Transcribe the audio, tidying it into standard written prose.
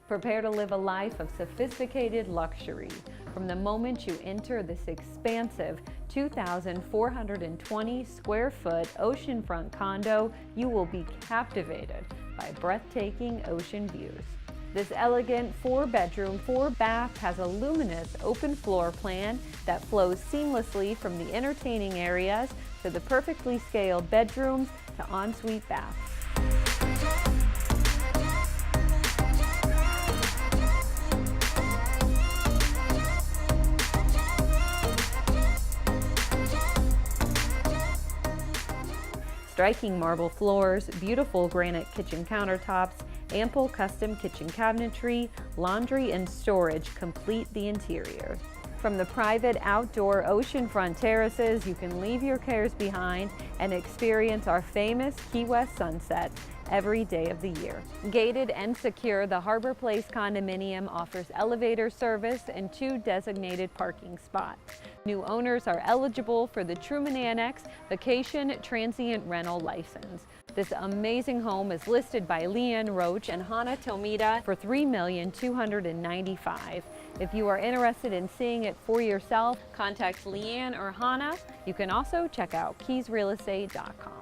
Prepare to live a life of sophisticated luxury. From the moment you enter this expansive 2,420 square foot oceanfront condo, you will be captivated by breathtaking ocean views. This elegant 4-bedroom, 4-bath has a luminous open floor plan that flows seamlessly from the entertaining areas to the perfectly scaled bedrooms to ensuite baths. Striking marble floors, beautiful granite kitchen countertops, ample custom kitchen cabinetry, laundry, and storage complete the interior. From the private outdoor oceanfront terraces, you can leave your cares behind and experience our famous Key West sunset every day of the year. Gated and secure, the Harbor Place condominium offers elevator service and 2 designated parking spots. New owners are eligible for the Truman Annex Vacation Transient Rental License. This amazing home is listed by Leanne Roach and Hannah Tomita for $3,295,000. If you are interested in seeing it for yourself, contact Leanne or Hannah. You can also check out keysrealestate.com.